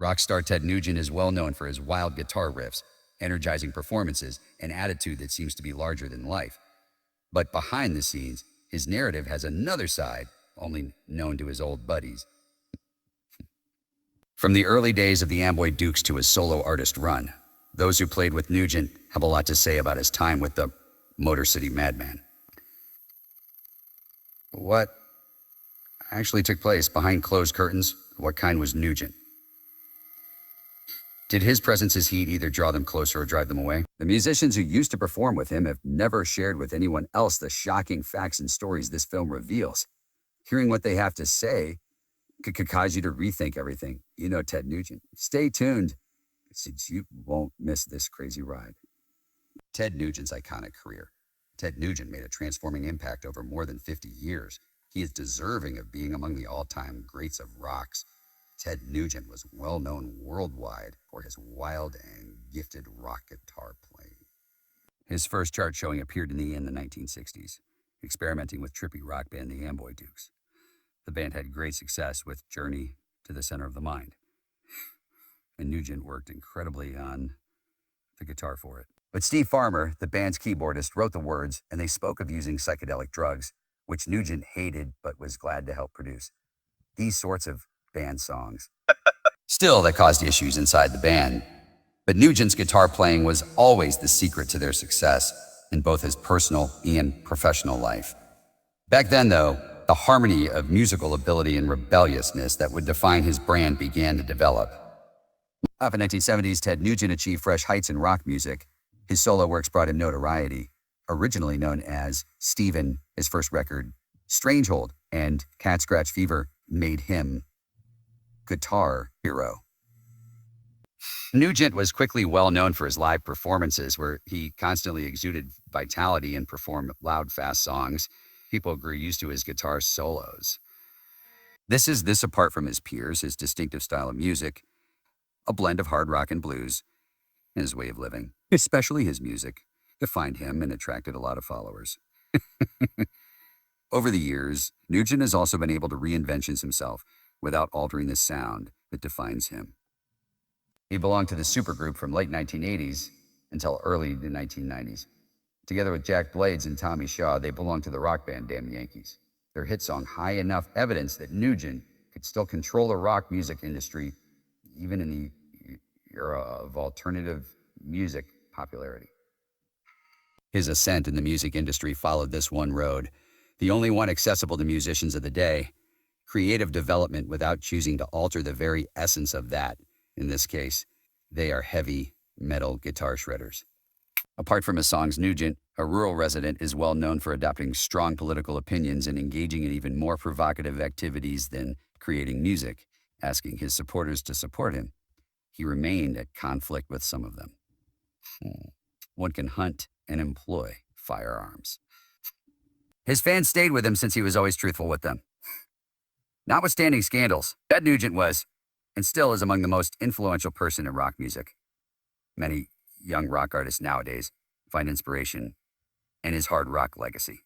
Rock star Ted Nugent is well known for his wild guitar riffs, energizing performances, and attitude that seems to be larger than life. But behind the scenes, his narrative has another side, only known to his old buddies. From the early days of the Amboy Dukes to his solo artist run, those who played with Nugent have a lot to say about his time with the Motor City Madman. What actually took place behind closed curtains? What kind was Nugent? Did his presence's heat either draw them closer or drive them away? The musicians who used to perform with him have never shared with anyone else the shocking facts and stories this film reveals. Hearing what they have to say could cause you to rethink everything. You know Ted Nugent. Stay tuned, since you won't miss this crazy ride. Ted Nugent's iconic career. Ted Nugent made a transforming impact over more than 50 years. He is deserving of being among the all-time greats of rocks. Ted Nugent was well known worldwide for his wild and gifted rock guitar playing. His first chart showing appeared in the 1960s, experimenting with trippy rock band the Amboy Dukes. The band had great success with Journey to the Center of the Mind, and Nugent worked incredibly on the guitar for it. But Steve Farmer, the band's keyboardist, wrote the words, and they spoke of using psychedelic drugs, which Nugent hated but was glad to help produce. These sorts of band songs. Still, that caused issues inside the band. But Nugent's guitar playing was always the secret to their success in both his personal and professional life. Back then, though, the harmony of musical ability and rebelliousness that would define his brand began to develop. Up in the 1970s, Ted Nugent achieved fresh heights in rock music. His solo works brought him notoriety, originally known as Steven, his first record, Strangehold, and Cat Scratch Fever made him guitar hero. Nugent was quickly well known for his live performances, where he constantly exuded vitality and performed loud, fast songs. People grew used to his guitar solos. This apart from his peers, his distinctive style of music, a blend of hard rock and blues, and his way of living, especially his music, defined him and attracted a lot of followers. Over the years, Nugent has also been able to reinvent himself without altering the sound that defines him. He belonged to the supergroup from late 1980s until early the 1990s. Together with Jack Blades and Tommy Shaw, they belonged to the rock band Damn Yankees. Their hit song, High Enough, evidence that Nugent could still control the rock music industry, even in the era of alternative music popularity. His ascent in the music industry followed this one road, the only one accessible to musicians of the day: creative development without choosing to alter the very essence of that. In this case, they are heavy metal guitar shredders. Apart from his songs, Nugent, a rural resident, is well known for adopting strong political opinions and engaging in even more provocative activities than creating music, asking his supporters to support him. He remained at conflict with some of them. One can hunt and employ firearms. His fans stayed with him since he was always truthful with them. Notwithstanding scandals, Ted Nugent was, and still is, among the most influential person in rock music. Many young rock artists nowadays find inspiration in his hard rock legacy.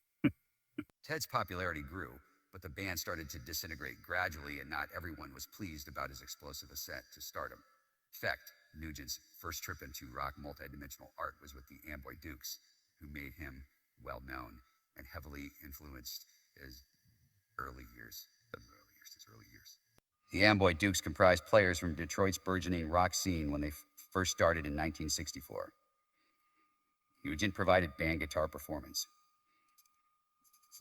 Ted's popularity grew, but the band started to disintegrate gradually, and not everyone was pleased about his explosive ascent to stardom. In fact, Nugent's first trip into rock multidimensional art was with the Amboy Dukes, who made him well known and heavily influenced his early years. The Amboy Dukes comprised players from Detroit's burgeoning rock scene when they first started in 1964. Nugent provided band guitar performance,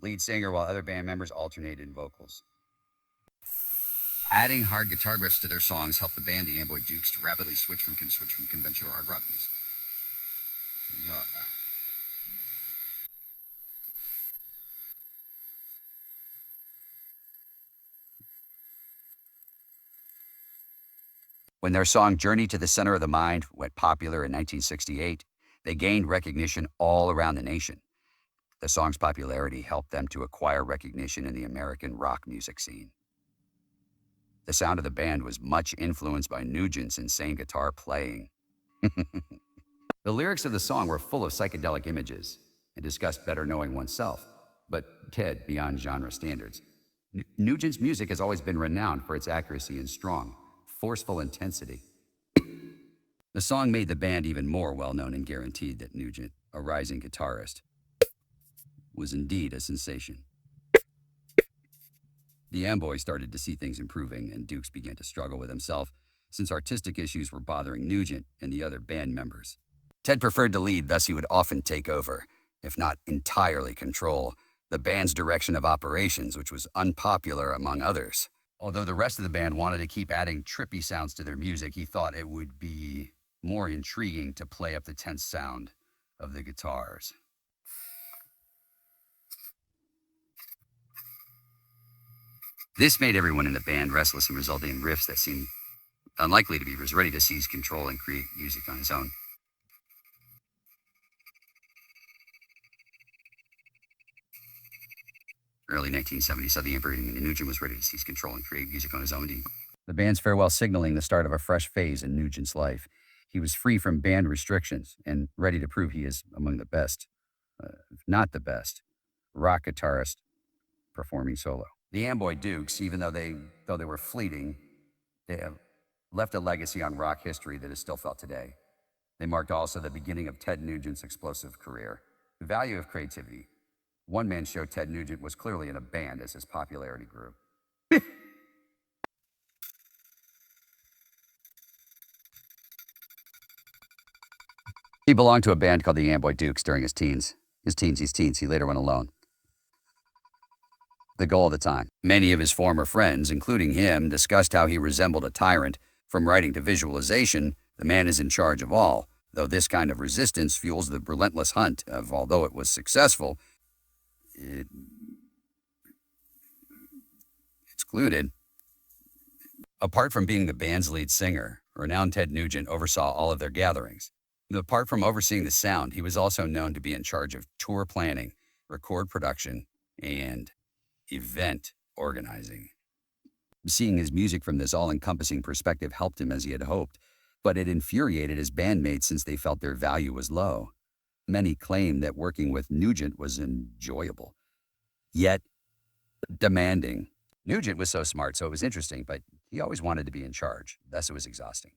lead singer, while other band members alternated in vocals. Adding hard guitar riffs to their songs helped the band, the Amboy Dukes, to rapidly switch from conventional hard rock music. When their song Journey to the Center of the Mind went popular in 1968, they gained recognition all around the nation. The song's popularity helped them to acquire recognition in the American rock music scene. The sound of the band was much influenced by Nugent's insane guitar playing. The lyrics of the song were full of psychedelic images and discussed better knowing oneself, but Ted beyond genre standards. Nugent's music has always been renowned for its accuracy and strong, forceful intensity. The song made the band even more well-known and guaranteed that Nugent, a rising guitarist, was indeed a sensation. The Amboy started to see things improving, and Dukes began to struggle with himself, since artistic issues were bothering Nugent and the other band members. Ted preferred to lead, thus he would often take over, if not entirely control, the band's direction of operations, which was unpopular among others. Although the rest of the band wanted to keep adding trippy sounds to their music, he thought it would be more intriguing to play up the tense sound of the guitars. This made everyone in the band restless and resulted in riffs that seemed unlikely to be ready to seize control and create music on his own. Early 1970s saw the Amboy and Nugent was ready to seize control and create music on his own. The band's farewell signaling the start of a fresh phase in Nugent's life. He was free from band restrictions and ready to prove he is among the best, if not the best, rock guitarist performing solo. The Amboy Dukes, even though they were fleeting, they have left a legacy on rock history that is still felt today. They marked also the beginning of Ted Nugent's explosive career. The value of creativity. One man showed Ted Nugent was clearly in a band as his popularity grew. He belonged to a band called the Amboy Dukes during his teens. He later went alone. The goal of the time. Many of his former friends, including him, discussed how he resembled a tyrant. From writing to visualization, the man is in charge of all, though this kind of resistance fuels the relentless hunt of, although it was successful, it excluded. Apart from being the band's lead singer, renowned Ted Nugent oversaw all of their gatherings. Apart from overseeing the sound, he was also known to be in charge of tour planning, record production, and event organizing. Seeing his music from this all-encompassing perspective helped him as he had hoped, but it infuriated his bandmates since they felt their value was low. Many claimed that working with Nugent was enjoyable, yet demanding. Nugent was so smart, so it was interesting, but he always wanted to be in charge. Thus, it was exhausting.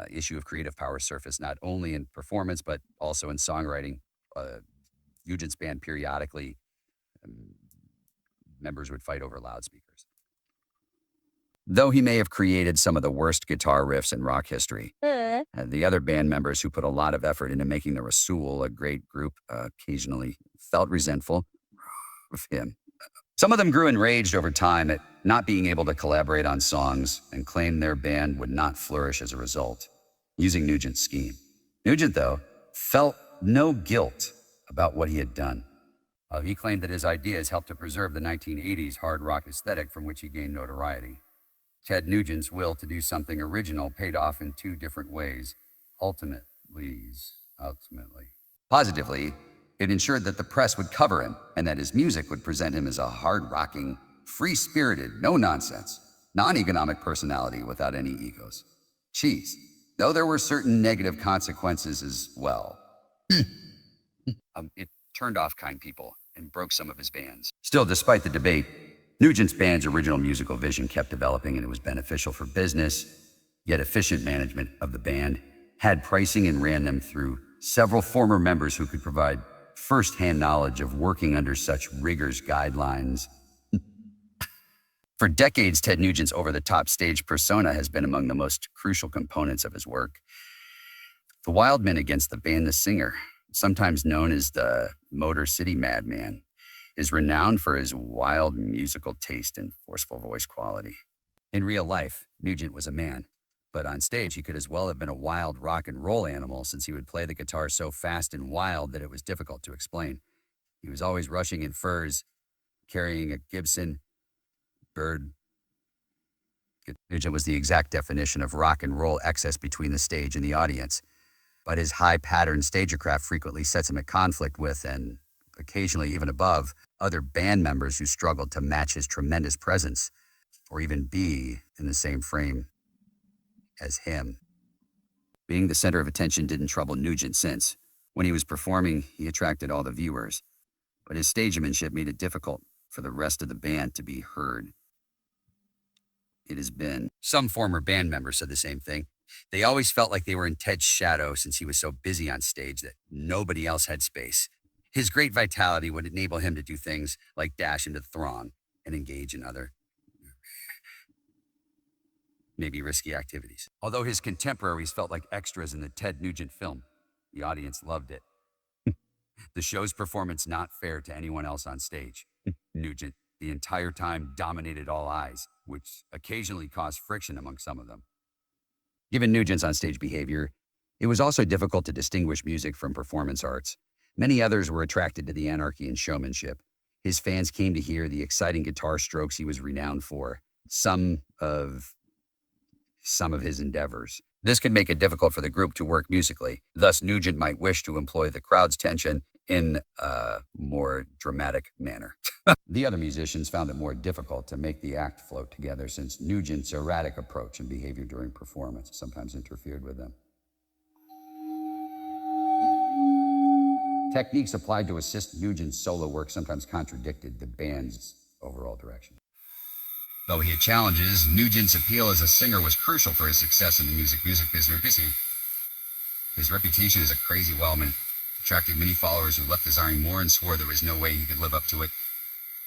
Issue of creative power surfaced not only in performance, but also in songwriting. Nugent's band periodically, members would fight over loudspeakers. Though he may have created some of the worst guitar riffs in rock history, the other band members who put a lot of effort into making the Rasul a great group occasionally felt resentful of him. Some of them grew enraged over time at not being able to collaborate on songs and claimed their band would not flourish as a result, using Nugent's scheme. Nugent, though, felt no guilt about what he had done. He claimed that his ideas helped to preserve the 1980s hard rock aesthetic from which he gained notoriety. Ted Nugent's will to do something original paid off in two different ways. Ultimately. Positively, it ensured that the press would cover him and that his music would present him as a hard-rocking, free-spirited, no-nonsense, non-economic personality without any egos. Cheese, though there were certain negative consequences as well. It turned off kind people and broke some of his bands. Still, despite the debate, Nugent's band's original musical vision kept developing and it was beneficial for business, yet efficient management of the band had pricing and ran them through several former members who could provide first-hand knowledge of working under such rigorous guidelines. For decades, Ted Nugent's over-the-top stage persona has been among the most crucial components of his work. The Wildman against the band The Singer, sometimes known as the Motor City Madman, is renowned for his wild musical taste and forceful voice quality. In real life, Nugent was a man, but on stage he could as well have been a wild rock and roll animal since he would play the guitar so fast and wild that it was difficult to explain. He was always rushing in furs, carrying a Gibson Bird. Nugent was the exact definition of rock and roll excess between the stage and the audience, but his high-pattern stagecraft frequently sets him at conflict with, and occasionally even above, other band members who struggled to match his tremendous presence or even be in the same frame as him. Being the center of attention didn't trouble Nugent since. When he was performing, he attracted all the viewers, but his stagemanship made it difficult for the rest of the band to be heard. it has been. Some former band members said the same thing. They always felt like they were in Ted's shadow since he was so busy on stage that nobody else had space. His great vitality would enable him to do things like dash into the throng and engage in other, maybe risky activities. Although his contemporaries felt like extras in the Ted Nugent film, the audience loved it. The show's performance not fair to anyone else on stage. Nugent, the entire time, dominated all eyes, which occasionally caused friction among some of them. Given Nugent's onstage behavior, it was also difficult to distinguish music from performance arts. Many others were attracted to the anarchy and showmanship. His fans came to hear the exciting guitar strokes he was renowned for, some of his endeavors. This could make it difficult for the group to work musically. Thus, Nugent might wish to employ the crowd's tension in a more dramatic manner. The other musicians found it more difficult to make the act float together since Nugent's erratic approach and behavior during performance sometimes interfered with them. Techniques applied to assist Nugent's solo work sometimes contradicted the band's overall direction. Though he had challenges, Nugent's appeal as a singer was crucial for his success in the music business. His reputation as a crazy wildman attracted many followers who left desiring more and swore there was no way he could live up to it.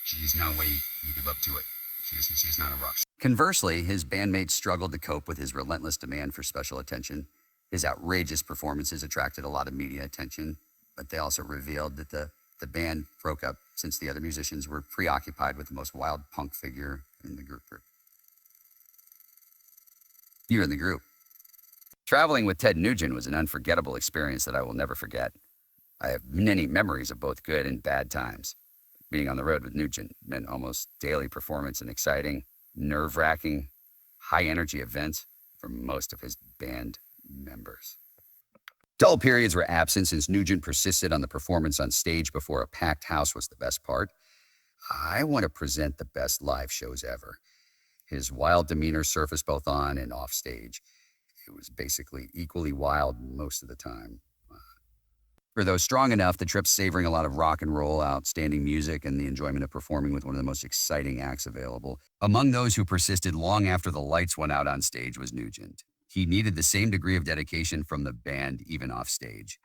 She's no way he could live up to it. She's not a rock star. Conversely, his bandmates struggled to cope with his relentless demand for special attention. His outrageous performances attracted a lot of media attention, but they also revealed that the band broke up since the other musicians were preoccupied with the most wild punk figure in the group. You're in the group. Traveling with Ted Nugent was an unforgettable experience that I will never forget. I have many memories of both good and bad times. Being on the road with Nugent meant almost daily performance and exciting, nerve-wracking, high-energy events for most of his band members. Dull periods were absent since Nugent persisted on the performance on stage before a packed house was the best part. I want to present the best live shows ever. His wild demeanor surfaced both on and off stage. It was basically equally wild most of the time. For those strong enough, the trip savoring a lot of rock and roll, outstanding music, and the enjoyment of performing with one of the most exciting acts available. Among those who persisted long after the lights went out on stage was Nugent. He needed the same degree of dedication from the band, even off stage.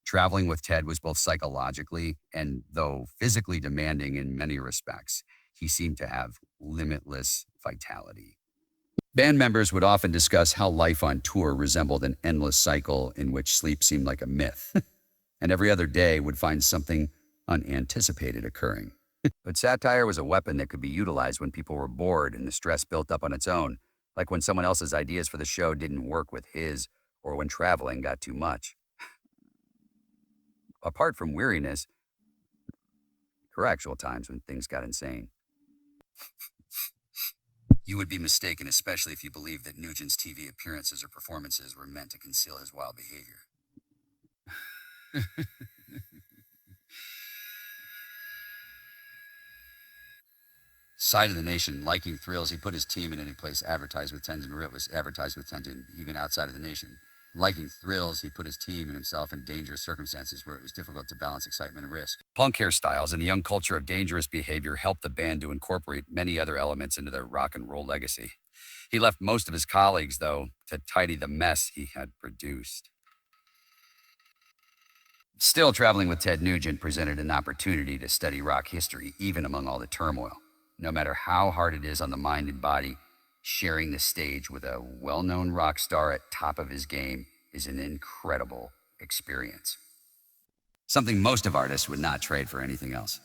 Traveling with Ted was both psychologically and, though physically demanding in many respects, he seemed to have limitless vitality. Band members would often discuss how life on tour resembled an endless cycle in which sleep seemed like a myth, and every other day would find something unanticipated occurring. But satire was a weapon that could be utilized when people were bored and the stress built up on its own, like when someone else's ideas for the show didn't work with his, or when traveling got too much. Apart from weariness, there were actual times when things got insane. You would be mistaken, especially if you believed that Nugent's TV appearances or performances were meant to conceal his wild behavior. Side of the nation, liking thrills, he put his team in any place advertised with Tenzin, even outside of the nation. Liking thrills, he put his team and himself in dangerous circumstances where it was difficult to balance excitement and risk. Punk hairstyles and the young culture of dangerous behavior helped the band to incorporate many other elements into their rock and roll legacy. He left most of his colleagues, though, to tidy the mess he had produced. Still, traveling with Ted Nugent presented an opportunity to study rock history, even among all the turmoil. No matter how hard it is on the mind and body, sharing the stage with a well-known rock star at top of his game is an incredible experience. Something most of artists would not trade for anything else.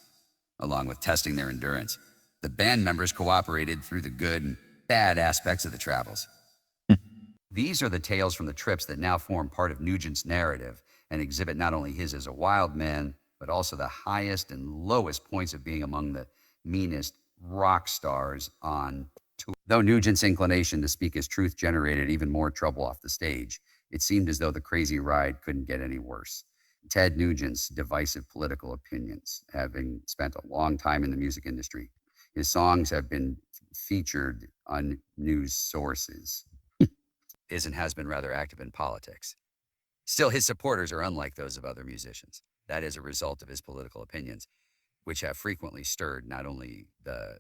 Along with testing their endurance, the band members cooperated through the good and bad aspects of the travels. These are the tales from the trips that now form part of Nugent's narrative and exhibit not only his as a wild man, but also the highest and lowest points of being among the meanest rock stars on tour. Though Nugent's inclination to speak his truth generated even more trouble off the stage, it seemed as though the crazy ride couldn't get any worse. Ted Nugent's divisive political opinions, having spent a long time in the music industry, his songs have been featured on news sources, is and has been rather active in politics. Still, his supporters are unlike those of other musicians. That is a result of his political opinions, which have frequently stirred not only the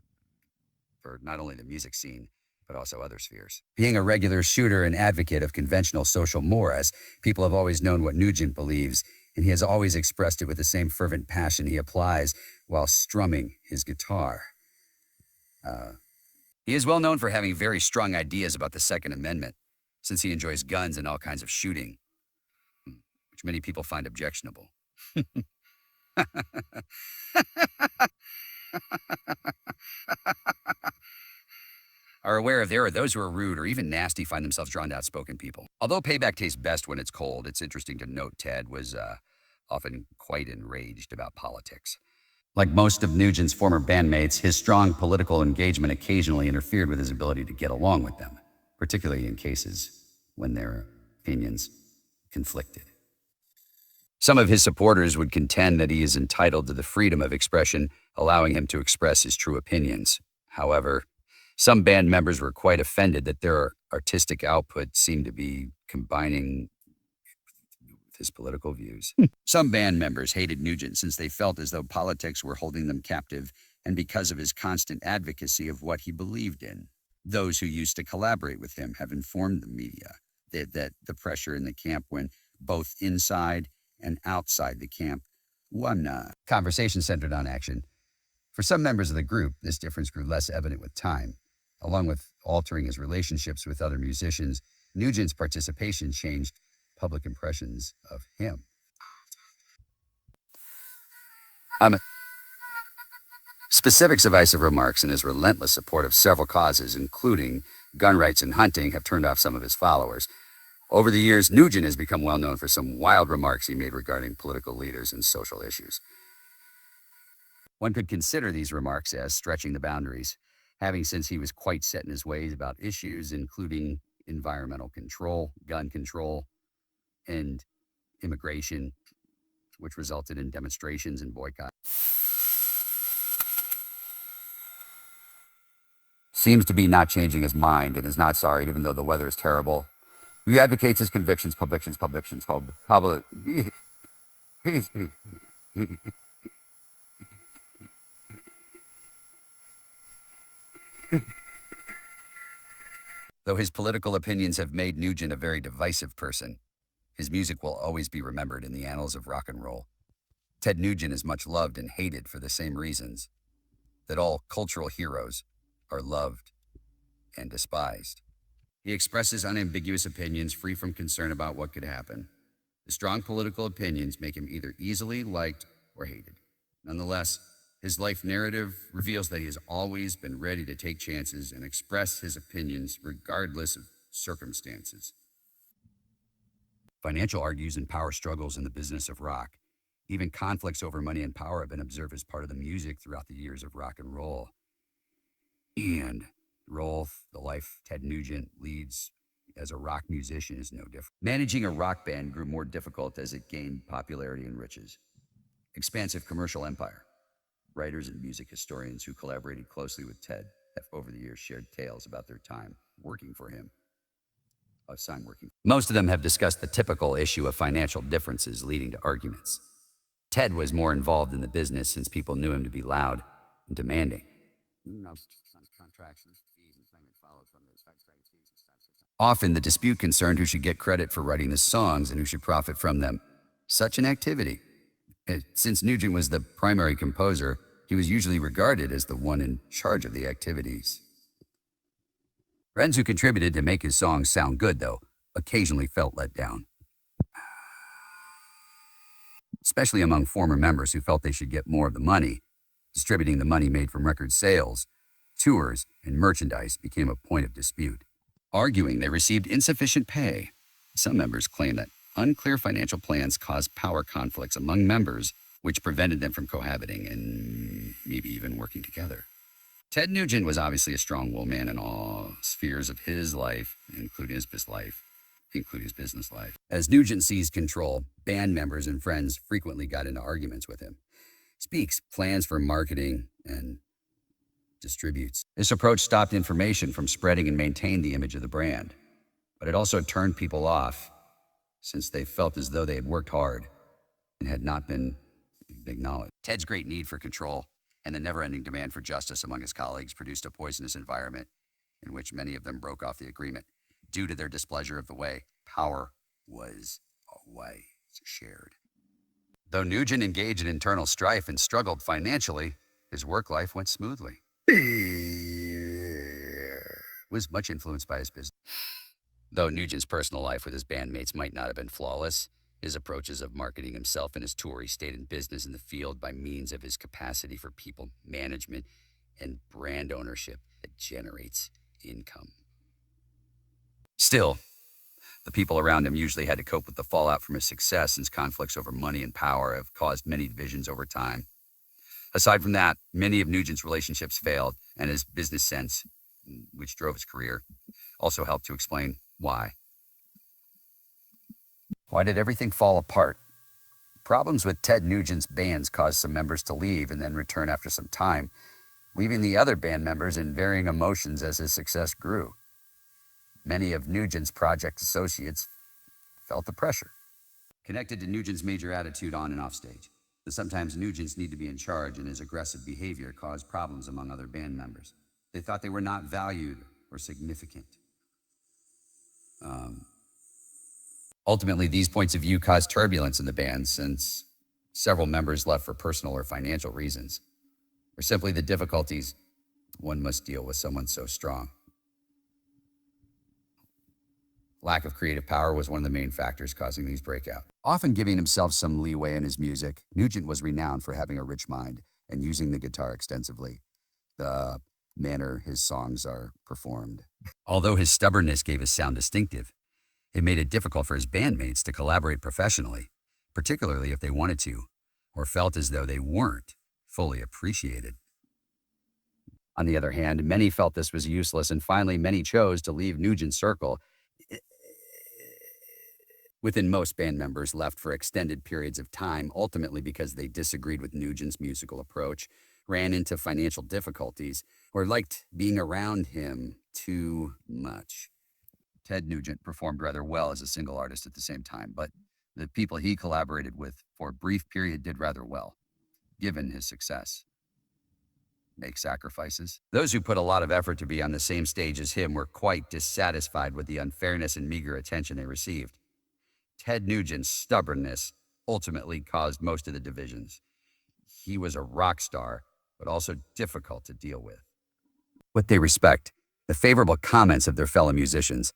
music scene, but also other spheres. Being a regular shooter and advocate of conventional social mores, people have always known what Nugent believes, and he has always expressed it with the same fervent passion he applies while strumming his guitar. He is well known for having very strong ideas about the Second Amendment, since he enjoys guns and all kinds of shooting, which many people find objectionable. Are aware if there are those who are rude or even nasty find themselves drawn to outspoken people. Although payback tastes best when it's cold, it's interesting to note Ted was often quite enraged about politics. Like most of Nugent's former bandmates, his strong political engagement occasionally interfered with his ability to get along with them, particularly in cases when their opinions conflicted. Some of his supporters would contend that he is entitled to the freedom of expression, allowing him to express his true opinions. However, some band members were quite offended that their artistic output seemed to be combining with his political views. Some band members hated Nugent since they felt as though politics were holding them captive, and because of his constant advocacy of what he believed in. Those who used to collaborate with him have informed the media that the pressure in the camp went both inside and outside the camp. One conversation centered on action. For some members of the group, this difference grew less evident with time. Along with altering his relationships with other musicians, Nugent's participation changed public impressions of him. Specific divisive remarks and his relentless support of several causes, including gun rights and hunting, have turned off some of his followers. Over the years, Nugent has become well known for some wild remarks he made regarding political leaders and social issues. One could consider these remarks as stretching the boundaries, having since he was quite set in his ways about issues including environmental control, gun control, and immigration, which resulted in demonstrations and boycotts. Seems to be not changing his mind and is not sorry even though the weather is terrible. He advocates his convictions, Though his political opinions have made Nugent a very divisive person, his music will always be remembered in the annals of rock and roll. Ted Nugent is much loved and hated for the same reasons that all cultural heroes are loved and despised. He expresses unambiguous opinions free from concern about what could happen. His strong political opinions make him either easily liked or hated. Nonetheless, his life narrative reveals that he has always been ready to take chances and express his opinions regardless of circumstances. Financial argues and power struggles in the business of rock. Even conflicts over money and power have been observed as part of the music throughout the years of rock and roll. And the life Ted Nugent leads as a rock musician is no different. Managing a rock band grew more difficult as it gained popularity and riches. Expansive commercial empire. Writers and music historians who collaborated closely with Ted have over the years shared tales about their time working for him. Most of them have discussed the typical issue of financial differences leading to arguments. Ted was more involved in the business since people knew him to be loud and demanding. Often the dispute concerned who should get credit for writing the songs and who should profit from them. Such an activity. Since Nugent was the primary composer, he was usually regarded as the one in charge of the activities. Friends who contributed to make his songs sound good, though, occasionally felt let down. Especially among former members who felt they should get more of the money. Distributing the money made from record sales, tours, and merchandise became a point of dispute. Arguing they received insufficient pay. Some members claim that unclear financial plans caused power conflicts among members, which prevented them from cohabiting and maybe even working together. Ted Nugent was obviously a strong-willed man in all spheres of his life, including his business life. As Nugent seized control, band members and friends frequently got into arguments with him. Speaks plans for marketing and distributes. This approach stopped information from spreading and maintained the image of the brand, but it also turned people off since they felt as though they had worked hard and had not been acknowledged. Ted's great need for control and the never-ending demand for justice among his colleagues produced a poisonous environment in which many of them broke off the agreement due to their displeasure of the way power was always shared. Though Nugent engaged in internal strife and struggled financially, his work life went smoothly. Was much influenced by his business. Though Nugent's personal life with his bandmates might not have been flawless, his approaches of marketing himself and his tour, he stayed in business in the field by means of his capacity for people management and brand ownership that generates income. Still, the people around him usually had to cope with the fallout from his success, since conflicts over money and power have caused many divisions over time. Aside from that, many of Nugent's relationships failed, and his business sense, which drove his career, also helped to explain why. Why did everything fall apart? Problems with Ted Nugent's bands caused some members to leave and then return after some time, leaving the other band members in varying emotions as his success grew. Many of Nugent's project associates felt the pressure. Connected to Nugent's major attitude on and off stage, the sometimes Nugent's need to be in charge and his aggressive behavior caused problems among other band members. They thought they were not valued or significant. Ultimately, these points of view caused turbulence in the band, since several members left for personal or financial reasons, or simply the difficulties one must deal with someone so strong. Lack of creative power was one of the main factors causing these breakouts. Often giving himself some leeway in his music, Nugent was renowned for having a rich mind and using the guitar extensively, the manner his songs are performed. Although his stubbornness gave his sound distinctive, it made it difficult for his bandmates to collaborate professionally, particularly if they wanted to, or felt as though they weren't fully appreciated. On the other hand, many felt this was useless, and finally many chose to leave Nugent's circle. Within most band members left for extended periods of time, ultimately because they disagreed with Nugent's musical approach, ran into financial difficulties, or liked being around him too much. Ted Nugent performed rather well as a single artist at the same time, but the people he collaborated with for a brief period did rather well, given his success. Make sacrifices. Those who put a lot of effort to be on the same stage as him were quite dissatisfied with the unfairness and meager attention they received. Ted Nugent's stubbornness ultimately caused most of the divisions. He was a rock star, but also difficult to deal with. What they respect, the favorable comments of their fellow musicians.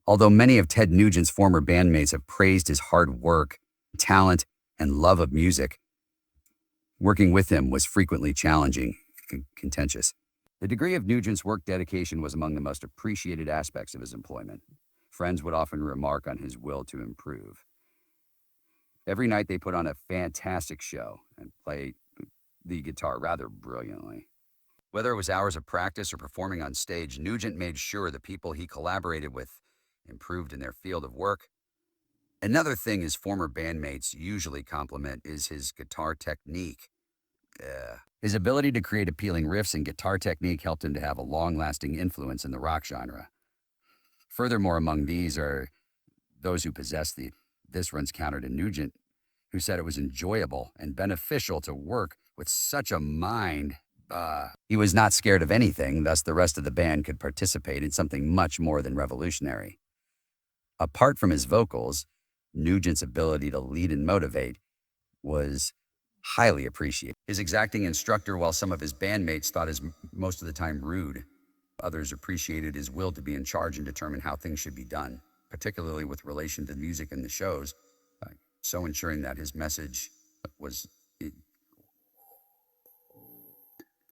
Although many of Ted Nugent's former bandmates have praised his hard work, talent, and love of music, working with him was frequently challenging and contentious. The degree of Nugent's work dedication was among the most appreciated aspects of his employment. Friends would often remark on his will to improve. Every night they put on a fantastic show and played the guitar rather brilliantly. Whether it was hours of practice or performing on stage, Nugent made sure the people he collaborated with improved in their field of work. Another thing his former bandmates usually compliment is his guitar technique. His ability to create appealing riffs and guitar technique helped him to have a long-lasting influence in the rock genre. Furthermore, among these are those who possess this runs counter to Nugent, who said it was enjoyable and beneficial to work with such a mind. He was not scared of anything, thus the rest of the band could participate in something much more than revolutionary. Apart from his vocals, Nugent's ability to lead and motivate was highly appreciated. His exacting instructor, while some of his bandmates thought his most of the time rude, others appreciated his will to be in charge and determine how things should be done, particularly with relation to music and the shows, so ensuring that his message was